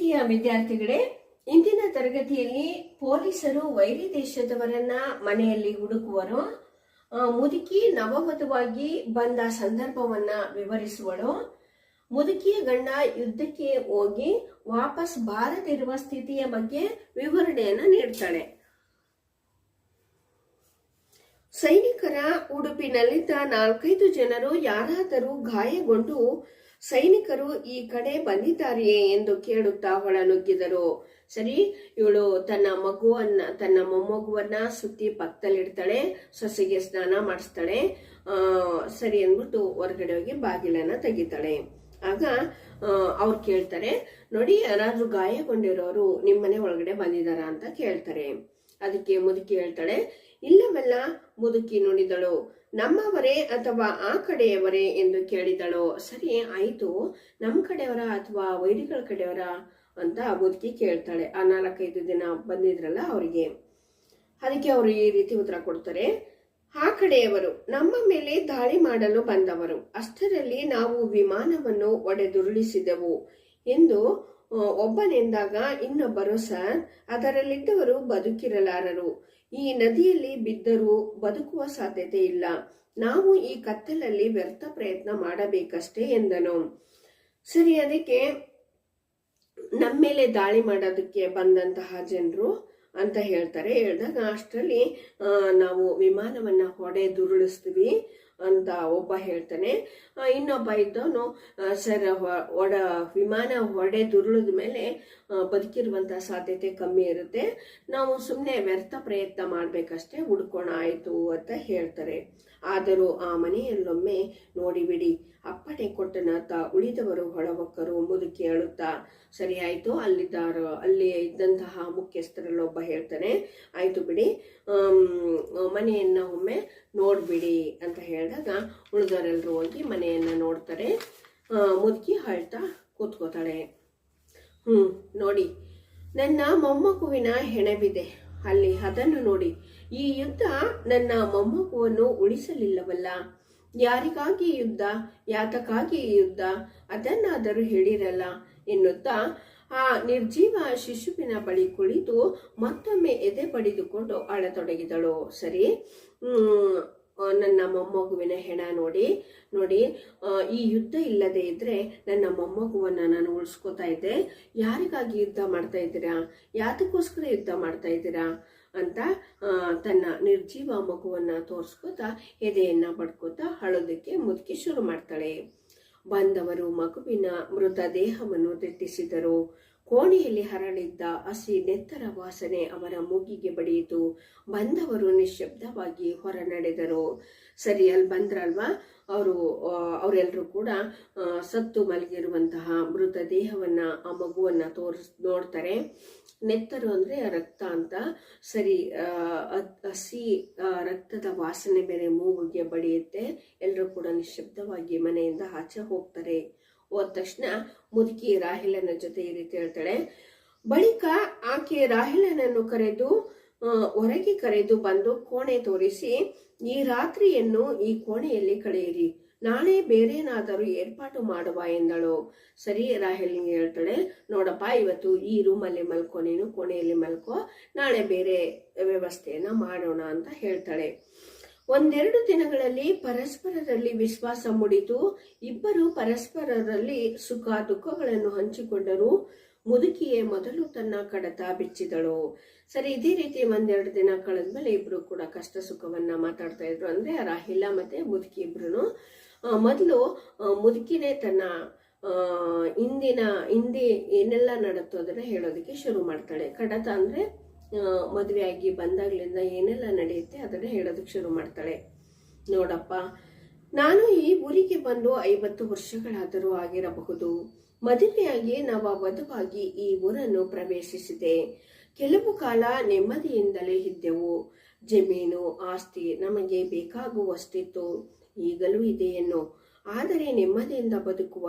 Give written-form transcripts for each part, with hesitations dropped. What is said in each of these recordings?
ಪ್ರೀತಿಯ ವಿದ್ಯಾರ್ಥಿಗಳೇ, ಇಂದಿನ ತರಗತಿಯಲ್ಲಿ ಪೊಲೀಸರು ವೈರಿ ದೇಶದವರನ್ನ ಮನೆಯಲ್ಲಿ ಹುಡುಕುವರು, ಮುದುಕಿ ನವವಧುವಾಗಿ ಬಂದ ಸಂದರ್ಭವನ್ನ ವಿವರಿಸುವಳು, ಮುದುಕಿಯ ಗಂಡ ಯುದ್ಧಕ್ಕೆ ಹೋಗಿ ವಾಪಸ್ ಬಾರದಿರುವ ಸ್ಥಿತಿಯ ಬಗ್ಗೆ ವಿವರಣೆಯನ್ನು ನೀಡ್ತಾಳೆ. ಸೈನಿಕರ ಉಡುಪಿನಲ್ಲಿದ್ದ 4-5 ಜನರು ಯಾರಾದರೂ ಗಾಯಗೊಂಡು ಸೈನಿಕರು ಈ ಕಡೆ ಬಂದಿದ್ದಾರೆಯೇ ಎಂದು ಕೇಳುತ್ತಾ ಒಳನುಗ್ಗಿದರು. ಸರಿ, ಇವಳು ತನ್ನ ಮೊಮ್ಮಗುವನ್ನ ಸುತ್ತಿ ಪಕ್ಕದಲ್ಲಿಡ್ತಾಳೆ, ಸೊಸೆಗೆ ಸ್ನಾನ ಮಾಡಿಸ್ತಾಳೆ. ಸರಿ ಅಂದ್ಬಿಟ್ಟು ಹೊರಗಡೆ ಹೋಗಿ ಬಾಗಿಲನ್ನ ತೆಗಿತಾಳೆ. ಆಗ ಅವ್ರು ಕೇಳ್ತಾರೆ, ನೋಡಿ ಯಾರಾದ್ರೂ ಗಾಯಗೊಂಡಿರೋರು ನಿಮ್ಮನೆ ಒಳಗಡೆ ಬಂದಿದಾರ ಅಂತ ಕೇಳ್ತಾರೆ. ಅದಕ್ಕೆ ಮುದುಕಿ ಹೇಳ್ತಾಳೆ, ಇಲ್ಲವೆಲ್ಲ. ಮುದುಕಿ ನುಡಿದಳು, ನಮ್ಮವರೇ ಅಥವಾ ಆ ಕಡೆಯವರೇ ಎಂದು ಕೇಳಿದಳು. ಸರಿ ಆಯ್ತು, ನಮ್ಮ ಕಡೆಯವರ ಅಥವಾ ವೈರಿಗಳ ಕಡೆಯವರ ಅಂತ ಮುದುಕಿ ಕೇಳ್ತಾಳೆ. ಆ 4-5 ದಿನ ಬಂದಿದ್ರಲ್ಲ ಅವರಿಗೆ. ಅದಕ್ಕೆ ಅವರು ಈ ರೀತಿ ಉತ್ತರ ಕೊಡ್ತಾರೆ, ಆ ಕಡೆಯವರು ನಮ್ಮ ಮೇಲೆ ದಾಳಿ ಮಾಡಲು ಬಂದವರು. ಅಷ್ಟರಲ್ಲಿ ನಾವು ವಿಮಾನವನ್ನು ಒಡೆದುರುಳಿಸಿದೆವು ಎಂದು ಒಬ್ಬನೆಂದಾಗ ಇನ್ನೊಬ್ಬರು, ಸರ್, ಅದರಲ್ಲಿದ್ದವರು ಬದುಕಿರಲಾರರು. ಈ ನದಿಯಲ್ಲಿ ಬಿದ್ದರೂ ಬದುಕುವ ಸಾಧ್ಯತೆ ಇಲ್ಲ. ನಾವು ಈ ಕತ್ತಲಲ್ಲಿ ವ್ಯರ್ಥ ಪ್ರಯತ್ನ ಮಾಡಬೇಕಷ್ಟೇ ಎಂದನು. ಸರಿ, ಅದಕ್ಕೆ ನಮ್ಮ ಮೇಲೆ ದಾಳಿ ಮಾಡೋದಕ್ಕೆ ಬಂದಂತಹ ಜನರು ಅಂತ ಹೇಳ್ತಾರೆ. ಹೇಳಿದಾಗ ಅಷ್ಟರಲ್ಲಿ ನಾವು ವಿಮಾನವನ್ನ ಹೊಡೆದುರುಳಿಸ್ತೀವಿ ಅಂತ ಒಬ್ಬ ಹೇಳ್ತಾನೆ. ಇನ್ನೊಬ್ಬ ಇದ್ದವನು, ಸರ್, ವಿಮಾನ ಹೊಡೆದುರುಳಿದ ಮೇಲೆ ಬದುಕಿರುವಂತಹ ಸಾಧ್ಯತೆ ಕಮ್ಮಿ ಇರುತ್ತೆ, ನಾವು ಸುಮ್ಮನೆ ವ್ಯರ್ಥ ಪ್ರಯತ್ನ ಮಾಡ್ಬೇಕಷ್ಟೇ, ಹುಡ್ಕೋಣ ಆಯ್ತು ಅಂತ ಹೇಳ್ತಾರೆ. ಆದರೂ ಆ ಮನೆಯಲ್ಲೊಮ್ಮೆ ನೋಡಿಬಿಡಿ, ಅಪ್ಪಣೆ ಕೊಟ್ಟನಾತ ಉಳಿದವರು ಹೊಳವಕ್ಕರು. ಮುದುಕಿ ಅಳುತ್ತಾ, ಸರಿ ಆಯ್ತು, ಅಲ್ಲಿ ಇದ್ದಂತಹ ಮುಖ್ಯಸ್ಥರಲ್ಲಿ ಒಬ್ಬ ಹೇಳ್ತಾನೆ, ಆಯ್ತು ಬಿಡಿ, ಮನೆಯನ್ನ ಒಮ್ಮೆ ನೋಡ್ಬಿಡಿ ಅಂತ ಹೇಳಿದಾಗ ಉಳಿದವರೆಲ್ಲರೂ ಹೋಗಿ ಮನೆಯನ್ನ ನೋಡ್ತಾರೆ. ಮುದುಕಿ ಅಳ್ತಾ ಕೂತ್ಕೋತಾಳೆ. ನೋಡಿ, ನನ್ನ ಮೊಮ್ಮಗುವಿನ ಹೆಣವಿದೆ ಅಲ್ಲಿ, ಅದನ್ನು ನೋಡಿ. ಈ ಯುದ್ಧ ನನ್ನ ಮೊಮ್ಮಗುವನ್ನು ಉಳಿಸಲಿಲ್ಲವಲ್ಲ. ಯಾರಿಗಾಗಿ ಯುದ್ಧ, ಯಾತಕ್ಕಾಗಿ ಯುದ್ಧ, ಅದನ್ನಾದರೂ ಹೇಳಿರಲ್ಲ ಎನ್ನುತ್ತಾ ಆ ನಿರ್ಜೀವ ಶಿಶುವಿನ ಬಳಿ ಕುಳಿತು ಮತ್ತೊಮ್ಮೆ ಎದೆ ಬಡಿದುಕೊಂಡು ಅಳತೊಡಗಿದಳು. ಸರಿ, ನನ್ನ ಮೊಮ್ಮಗುವಿನ ಹೆಣ ನೋಡಿ, ಈ ಯುದ್ಧ ಇಲ್ಲದೆ ಇದ್ರೆ ನನ್ನ ಮೊಮ್ಮಗುವನ್ನ ನಾನು ಉಳಿಸ್ಕೋತಾ ಇದ್ದೆ. ಯಾರಿಗಾಗಿ ಯುದ್ಧ ಮಾಡ್ತಾ ಇದ್ದೀರಾ, ಯಾತಕ್ಕೋಸ್ಕರ ಯುದ್ಧ ಮಾಡ್ತಾ ಇದ್ದೀರಾ ಅಂತ ತನ್ನ ನಿರ್ಜೀವ ಮಗುವನ್ನ ತೋರಿಸ್ಕೋತಾ ಎದೆಯನ್ನ ಬಡ್ಕೋತಾ ಅಳೋದಕ್ಕೆ ಮುದುಕಿ ಶುರು ಮಾಡ್ತಾಳೆ. ಬಂದವರು ಮಗುವಿನ ಮೃತ ದೇಹವನ್ನು ದಿಟ್ಟಿಸಿದರು. ಕೋಣೆಯಲ್ಲಿ ಹರಳಿದ್ದ ಹಸಿ ನೆತ್ತರ ವಾಸನೆ ಅವರ ಮೂಗಿಗೆ ಬಡಿಯಿತು. ಬಂದವರು ನಿಶ್ಶಬ್ದವಾಗಿ ಹೊರ ನಡೆದರು. ಸರಿ, ಅಲ್ಲಿ ಬಂದ್ರಲ್ವಾ ಅವರೆಲ್ಲರೂ ಕೂಡ ಸತ್ತು ಮಲಗಿರುವಂತಹ ಮೃತ ದೇಹವನ್ನ, ಆ ಮಗುವನ್ನ ನೋಡ್ತಾರೆ. ನೆತ್ತರು ಅಂದ್ರೆ ರಕ್ತ ಅಂತ. ಸರಿ, ಹಸಿ ರಕ್ತದ ವಾಸನೆ ಬೇರೆ ಮೂಗಿಗೆ ಬಡಿಯುತ್ತೆ. ಎಲ್ಲರೂ ಕೂಡ ನಿಶ್ಶಬ್ದವಾಗಿ ಮನೆಯಿಂದ ಆಚೆ ಹೋಗ್ತಾರೆ. ಹೋದ ತಕ್ಷಣ ಮುದುಕಿ ರಾಹಿಲನ ಜೊತೆ ಈ ರೀತಿ ಹೇಳ್ತಾಳೆ. ಬಳಿಕ ಆಕೆ ರಾಹಿಲನನ್ನು ಹೊರಗೆ ಕರೆದು ಬಂದು ಕೋಣೆ ತೋರಿಸಿ, ಈ ರಾತ್ರಿಯನ್ನು ಈ ಕೋಣೆಯಲ್ಲಿ ಕಳೆಯಿರಿ, ನಾಳೆ ಬೇರೇನಾದರೂ ಏರ್ಪಾಟು ಮಾಡುವ ಎಂದಳು. ಸರಿ, ರಾಹಿಲ್ಗೆ ಹೇಳ್ತಾಳೆ, ನೋಡಪ್ಪ, ಇವತ್ತು ಈ ರೂಮಲ್ಲಿ ಮಲ್ಕೋ, ನೀನು ಕೋಣೆಯಲ್ಲಿ ಮಲ್ಕೋ, ನಾಳೆ ಬೇರೆ ವ್ಯವಸ್ಥೆಯನ್ನ ಮಾಡೋಣ ಅಂತ ಹೇಳ್ತಾಳೆ. 1-2 ದಿನಗಳಲ್ಲಿ ಪರಸ್ಪರರಲ್ಲಿ ವಿಶ್ವಾಸ ಮೂಡಿತು. ಇಬ್ಬರು ಪರಸ್ಪರರಲ್ಲಿ ಸುಖ ದುಃಖಗಳನ್ನು ಹಂಚಿಕೊಂಡರು. ಮುದುಕಿಯೇ ಮೊದಲು ತನ್ನ ಕಡತ ಬಿಚ್ಚಿದಳು. ಸರಿ, ಇದೇ ರೀತಿ 1-2 ದಿನ ಕಳೆದ್ಮೇಲೆ ಇಬ್ರು ಕೂಡ ಕಷ್ಟ ಸುಖವನ್ನ ಮಾತಾಡ್ತಾ ಇದ್ರು. ಅಂದ್ರೆ ರಾಹಿಲ ಮತ್ತೆ ಮುದುಕಿ ಇಬ್ರು. ಮೊದಲು ಮುದುಕಿನೇ ತನ್ನ ಹಿಂದೆ ಏನೆಲ್ಲ ನಡತ್ತೋ ಅದನ್ನ ಹೇಳೋದಕ್ಕೆ ಶುರು ಮಾಡ್ತಾಳೆ. ಕಡತ ಅಂದ್ರೆ ಮದುವೆ ಆಗಿ ಬಂದಾಗ್ಲಿಂದ ಏನೆಲ್ಲ ನಡೆಯುತ್ತೆ ಅದನ್ನ ಹೇಳೋದಕ್ಕೆ ಶುರು ಮಾಡ್ತಾಳೆ. ನೋಡಪ್ಪ, ನಾನು ಈ ಊರಿಗೆ ಬಂದು 50 ವರ್ಷಗಳಾದರೂ ಆಗಿರಬಹುದು. ಮದುವೆಯಾಗಿ ನವವಧುವಾಗಿ ಈ ಊರನ್ನು ಪ್ರವೇಶಿಸಿದೆ. ಕೆಲವು ಕಾಲ ನೆಮ್ಮದಿಯಿಂದಲೇ ಇದ್ದೆವು. ಜಮೀನು ಆಸ್ತಿ ನಮಗೆ ಬೇಕಾಗುವಷ್ಟಿತ್ತು, ಈಗಲೂ ಇದೆಯೇನೋ. ಆದರೆ ನೆಮ್ಮದಿಯಿಂದ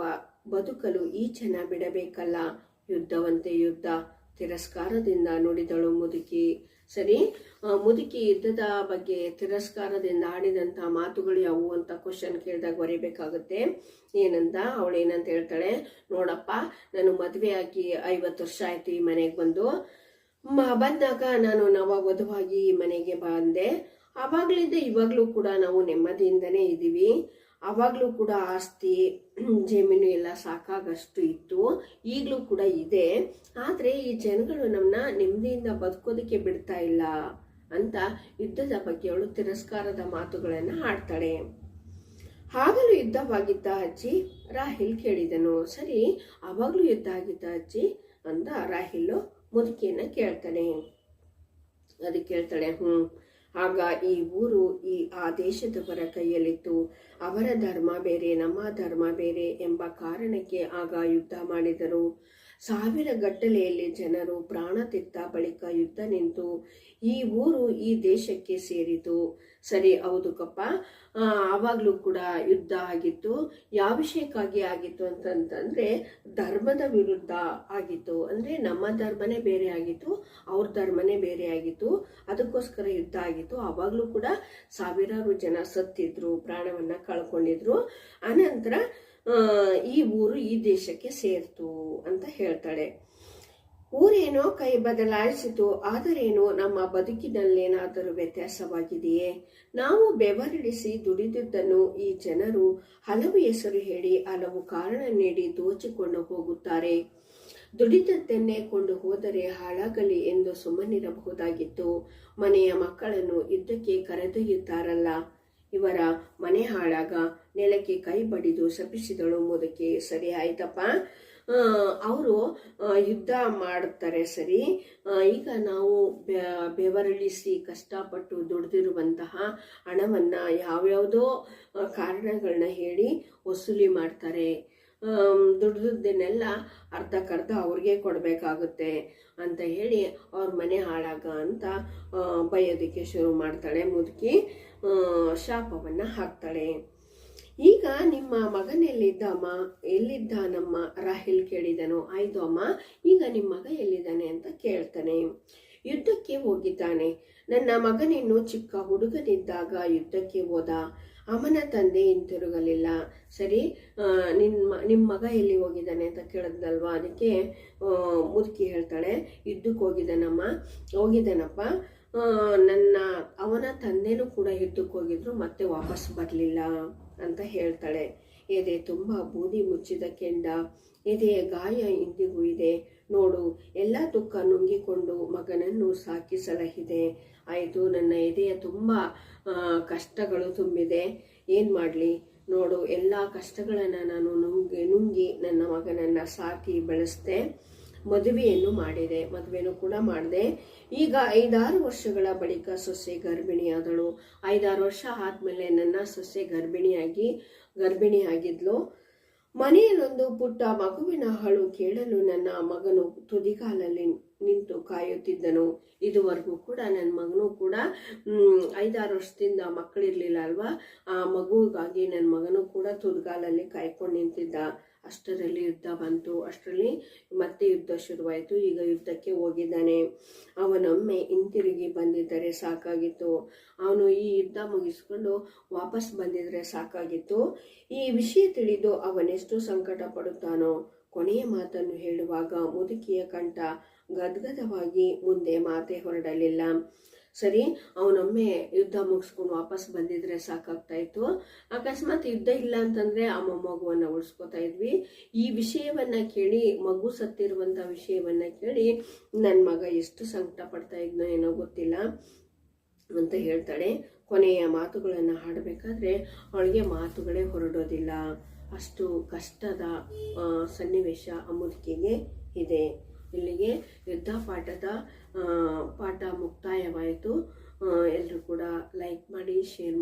ಬದುಕಲು ಈ ಜನ ಬಿಡಬೇಕಲ್ಲ. ಯುದ್ಧವಂತೆ ಯುದ್ಧ, ತಿರಸ್ಕಾರದಿಂದ ನುಡಿದಳು ಮುದುಕಿ. ಸರಿ, ಮುದುಕಿ ಯುದ್ಧದ ಬಗ್ಗೆ ತಿರಸ್ಕಾರದಿಂದ ಆಡಿದಂಥ ಮಾತುಗಳು ಯಾವುವು ಅಂತ ಕ್ವಶನ್ ಕೇಳಿದಾಗ ಬರೀಬೇಕಾಗುತ್ತೆ. ಏನಂತ ಅವಳೇನಂತ ಹೇಳ್ತಾಳೆ, ನೋಡಪ್ಪ, ನಾನು ಮದುವೆ ಆಗಿ 50 ವರ್ಷ ಆಯ್ತು ಈ ಮನೆಗೆ ಬಂದಾಗ ನಾನು ನವವಧುವಾಗಿ ಈ ಮನೆಗೆ ಬಂದೆ. ಆವಾಗ್ಲಿಂದ ಇವಾಗ್ಲೂ ಕೂಡ ನಾವು ನೆಮ್ಮದಿಯಿಂದನೇ ಇದ್ದೀವಿ. ಆವಾಗ್ಲೂ ಕೂಡ ಆಸ್ತಿ ಜಮೀನು ಎಲ್ಲ ಸಾಕಾಗಷ್ಟು ಇತ್ತು, ಈಗಲೂ ಕೂಡ ಇದೆ. ಆದ್ರೆ ಈ ಜನಗಳು ನಮ್ಮನ್ನ ನೆಮ್ಮದಿಯಿಂದ ಬದುಕೋದಕ್ಕೆ ಬಿಡ್ತಾ ಇಲ್ಲ ಅಂತ ಯುದ್ಧದ ಬಗ್ಗೆ ಅವಳು ತಿರಸ್ಕಾರದ ಮಾತುಗಳನ್ನ ಆಡ್ತಾಳೆ. ಆಗಲೂ ಯುದ್ಧವಾಗಿದ್ದ ಅಜ್ಜಿ? ರಾಹಿಲ್ ಕೇಳಿದನು. ಸರಿ, ಅವಾಗ್ಲೂ ಯುದ್ಧ ಆಗಿದ್ದ ಅಜ್ಜಿ ಅಂತ ರಾಹಿಲ್ ಮುದುಕಿಯನ್ನ ಕೇಳ್ತಾನೆ. ಅದಕ್ಕೆ ಕೇಳ್ತಾಳೆ, ಆಗ ಈ ಊರು ಆ ದೇಶದವರ ಕೈಯಲ್ಲಿತ್ತು. ಅವರ ಧರ್ಮ ಬೇರೆ, ನಮ್ಮ ಧರ್ಮ ಬೇರೆ ಎಂಬ ಕಾರಣಕ್ಕೆ ಆಗ ಯುದ್ಧ ಮಾಡಿದರು. 1000 ಗಟ್ಟಲೆಯಲ್ಲಿ ಜನರು ಪ್ರಾಣ ತೆತ್ತ ಬಳಿಕ ಯುದ್ಧ ನಿಂತು ಈ ಊರು ಈ ದೇಶಕ್ಕೆ ಸೇರಿತು. ಸರಿ, ಹೌದು ಕಪ್ಪ, ಆವಾಗ್ಲೂ ಕೂಡ ಯುದ್ಧ ಆಗಿತ್ತು. ಯಾವ ವಿಷಯಕ್ಕಾಗಿ ಆಗಿತ್ತು ಅಂತಂದ್ರೆ ಧರ್ಮದ ವಿರುದ್ಧ ಆಗಿತ್ತು. ಅಂದ್ರೆ ನಮ್ಮ ಧರ್ಮನೇ ಬೇರೆ ಆಗಿತ್ತು, ಅವ್ರ ಧರ್ಮನೇ ಬೇರೆ ಆಗಿತ್ತು. ಅದಕ್ಕೋಸ್ಕರ ಯುದ್ಧ ಆಗಿತ್ತು. ಆವಾಗ್ಲೂ ಕೂಡ ಸಾವಿರಾರು ಜನ ಸತ್ತಿದ್ರು, ಪ್ರಾಣವನ್ನ ಕಳ್ಕೊಂಡಿದ್ರು. ಅನಂತರ ಈ ಊರು ಈ ದೇಶಕ್ಕೆ ಸೇರ್ತು ಅಂತ ಹೇಳ್ತಾಳೆ. ಊರೇನೋ ಕೈ ಬದಲಾಯಿಸಿತು, ಆದರೇನು ನಮ್ಮ ಬದುಕಿನಲ್ಲೇನಾದರೂ ವ್ಯತ್ಯಾಸವಾಗಿದೆಯೇ? ನಾವು ಬೆವರಿಳಿಸಿ ದುಡಿದುದನ್ನು ಈ ಜನರು ಹಲವು ಹೆಸರು ಹೇಳಿ ಹಲವು ಕಾರಣ ನೀಡಿ ದೋಚಿಕೊಂಡು ಹೋಗುತ್ತಾರೆ. ದುಡಿದದ್ದನ್ನೇ ಕೊಂಡು ಹೋದರೆ ಹಾಳಾಗಲಿ ಎಂದು ಸುಮ್ಮನಿರಬಹುದಾಗಿತ್ತು. ಮನೆಯ ಮಕ್ಕಳನ್ನು ಯುದ್ಧಕ್ಕೆ ಕರೆದೊಯ್ಯುತ್ತಾರಲ್ಲ, ಇವರ ಮನೆ ಹಾಳಾಗ ನೆಲಕ್ಕೆ ಕೈ ಬಡಿದು ಶಪಿಸಿದಳು ಮುದುಕಿ. ಸರಿ ಆಯ್ತಪ್ಪ, ಅವರು ಯುದ್ಧ ಮಾಡುತ್ತಾರೆ. ಸರಿ, ಈಗ ನಾವು ಬೆವರಳಿಸಿ ಕಷ್ಟಪಟ್ಟು ದುಡಿದಿರುವಂತಹ ಹಣವನ್ನ ಯಾವ್ಯಾವುದೋ ಕಾರಣಗಳನ್ನ ಹೇಳಿ ವಸೂಲಿ ಮಾಡ್ತಾರೆ. ದುಡ್ದನ್ನೆಲ್ಲ ಅರ್ಧಕ್ಕರ್ಧ ಅವ್ರಿಗೆ ಕೊಡಬೇಕಾಗುತ್ತೆ ಅಂತ ಹೇಳಿ ಅವ್ರ ಮನೆ ಹಾಳಾಗ ಅಂತ ಬೈಯೋದಕ್ಕೆ ಶುರು ಮಾಡ್ತಾಳೆ ಮುದುಕಿ. ಶಾಪವನ್ನ ಹಾಕ್ತಾಳೆ. ಈಗ ನಿಮ್ಮ ಮಗನೆಲ್ಲಿದ್ದಮ್ಮ, ಎಲ್ಲಿದ್ದಾನಮ್ಮ? ರಾಹಿಲ್ ಕೇಳಿದನು. ಆಯ್ತು ಅಮ್ಮ, ಈಗ ನಿಮ್ಮ ಮಗ ಎಲ್ಲಿದ್ದಾನೆ ಅಂತ ಕೇಳ್ತಾನೆ. ಯುದ್ಧಕ್ಕೆ ಹೋಗಿದ್ದಾನೆ. ನನ್ನ ಮಗನಿನ್ನು ಚಿಕ್ಕ ಹುಡುಗನಿದ್ದಾಗ ಯುದ್ಧಕ್ಕೆ ಹೋದ. ಅವನ ತಂದೆ ಹಿಂತಿರುಗಲಿಲ್ಲ. ಸರಿ, ನಿಮ್ಮ ಮಗ ಎಲ್ಲಿ ಹೋಗಿದ್ದಾನೆ ಅಂತ ಕೇಳಿದ್ನಲ್ವಾ, ಅದಕ್ಕೆ ಮುದುಕಿ ಹೇಳ್ತಾಳೆ, ಯುದ್ಧಕ್ಕೆ ಹೋಗಿದ್ದಾನಪ್ಪ. ಅವನ ತಂದೆನೂ ಕೂಡ ಯುದ್ಧಕ್ಕೆ ಹೋಗಿದ್ರು, ಮತ್ತೆ ವಾಪಸ್ ಬರಲಿಲ್ಲ ಅಂತ ಹೇಳ್ತಾಳೆ. ಎದೆ ತುಂಬ ಬೂದಿ ಮುಚ್ಚಿದ ಕೆಂಡ, ಎದೆಯ ಗಾಯ ಇಂದಿಗೂ ಇದೆ. ನೋಡು, ಎಲ್ಲ ದುಃಖ ನುಂಗಿಕೊಂಡು ಮಗನನ್ನು ಸಾಕಿ ಸಲಹಿದೆ. ಆಯಿತು, ನನ್ನ ಎದೆಯ ತುಂಬ ಕಷ್ಟಗಳು ತುಂಬಿದೆ. ಏನು ಮಾಡಲಿ ನೋಡು, ಎಲ್ಲ ಕಷ್ಟಗಳನ್ನು ನಾನು ನುಂಗಿ ನನ್ನ ಮಗನನ್ನು ಸಾಕಿ ಬೆಳೆಸ್ದೆ. ಮದುವೆನೂ ಕೂಡ ಮಾಡಿದೆ. ಈಗ 5-6 ವರ್ಷಗಳ ಬಳಿಕ ಸೊಸೆ ಗರ್ಭಿಣಿಯಾದಳು. 5-6 ವರ್ಷ ಆದ್ಮೇಲೆ ನನ್ನ ಸೊಸೆ ಗರ್ಭಿಣಿಯಾಗಿದ್ಲು. ಮನೆಯಲ್ಲೊಂದು ಪುಟ್ಟ ಮಗುವಿನ ಅಳು ಕೇಳಲು ನನ್ನ ಮಗನು ತುದಿಗಾಲಲ್ಲಿ ನಿಂತು ಕಾಯುತ್ತಿದ್ದನು. ಇದುವರೆಗೂ ಕೂಡ ನನ್ನ ಮಗನೂ ಕೂಡ 5-6 ವರ್ಷದಿಂದ ಮಕ್ಕಳಿರ್ಲಿಲ್ಲ ಅಲ್ವಾ, ಆ ಮಗುವಿಗಾಗಿ ನನ್ನ ಮಗನೂ ಕೂಡ ತುದಿಗಾಲಲ್ಲಿ ಕಾಯ್ಕೊಂಡು ನಿಂತಿದ್ದ. ಅಷ್ಟರಲ್ಲಿ ಯುದ್ಧ ಬಂತು. ಅಷ್ಟರಲ್ಲಿ ಮತ್ತೆ ಯುದ್ಧ ಶುರುವಾಯಿತು. ಈಗ ಯುದ್ಧಕ್ಕೆ ಹೋಗಿದ್ದಾನೆ. ಅವನೊಮ್ಮೆ ಹಿಂತಿರುಗಿ ಬಂದಿದ್ದರೆ ಸಾಕಾಗಿತ್ತು. ಅವನು ಈ ಯುದ್ಧ ಮುಗಿಸ್ಕೊಂಡು ವಾಪಸ್ ಬಂದಿದ್ರೆ ಸಾಕಾಗಿತ್ತು. ಈ ವಿಷಯ ತಿಳಿದು ಅವನೆಷ್ಟು ಸಂಕಟ ಪಡುತ್ತಾನೋ. ಕೊನೆಯ ಮಾತನ್ನು ಹೇಳುವಾಗ ಮುದುಕಿಯ ಕಂಠ ಗದ್ಗದವಾಗಿ ಮುಂದೆ ಮಾತೆ ಹೊರಡಲಿಲ್ಲ. ಸರಿ, ಅವನೊಮ್ಮೆ ಯುದ್ಧ ಮುಗಿಸ್ಕೊಂಡು ವಾಪಸ್ ಬಂದಿದ್ರೆ ಸಾಕಾಗ್ತಾ ಇತ್ತು. ಅಕಸ್ಮಾತ್ ಯುದ್ಧ ಇಲ್ಲ ಅಂತಂದ್ರೆ ಆ ಮೊಮ್ಮಗುವನ್ನ ಉಳಿಸ್ಕೊತಾ ಇದ್ವಿ. ಈ ವಿಷಯವನ್ನ ಕೇಳಿ, ಮಗು ಸತ್ತಿರುವಂತ ವಿಷಯವನ್ನ ಕೇಳಿ ನನ್ನ ಮಗ ಎಷ್ಟು ಸಂಕಟ ಪಡ್ತಾ ಇದ್ನೋ ಏನೋ ಗೊತ್ತಿಲ್ಲ ಅಂತ ಹೇಳ್ತಾಳೆ. ಕೊನೆಯ ಮಾತುಗಳನ್ನ ಹಾಡಬೇಕಾದ್ರೆ ಅವಳಿಗೆ ಮಾತುಗಳೇ ಹೊರಡೋದಿಲ್ಲ. ಅಷ್ಟು ಕಷ್ಟದ ಸನ್ನಿವೇಶ ಆ ಮುದುಕಿಗೆ ಇದೆ. ಇಲ್ಲಿಗೆ ಯುದ್ಧ ಪಾಠ ಮುಕ್ತಾಯವಾಯಿತು. ಎಲ್ಲರೂ ಕೂಡ ಲೈಕ್ ಮಾಡಿ, ಶೇರ್